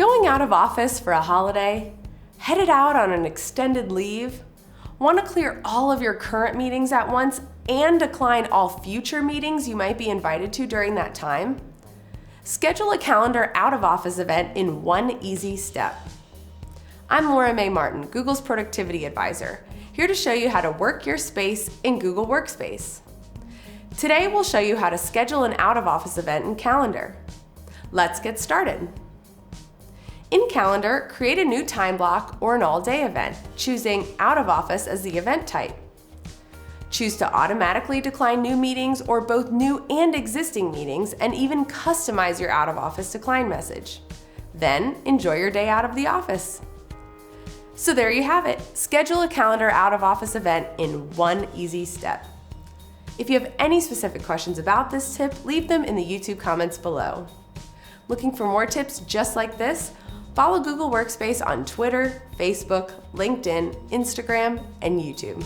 Going out of office for a holiday? Headed out on an extended leave? Want to clear all of your current meetings at once and decline all future meetings you might be invited to during that time? Schedule a calendar out-of-office event in one easy step. I'm Laura Mae Martin, Google's Productivity Advisor, here to show you how to work your space in Google Workspace. Today we'll show you how to schedule an out-of-office event in Calendar. Let's get started. In Calendar, create a new time block or an all-day event, choosing Out of Office as the event type. Choose to automatically decline new meetings or both new and existing meetings, and even customize your out-of-office decline message. Then, enjoy your day out of the office. So there you have it. Schedule a Calendar out-of-office event in one easy step. If you have any specific questions about this tip, leave them in the YouTube comments below. Looking for more tips just like this? Follow Google Workspace on Twitter, Facebook, LinkedIn, Instagram, and YouTube.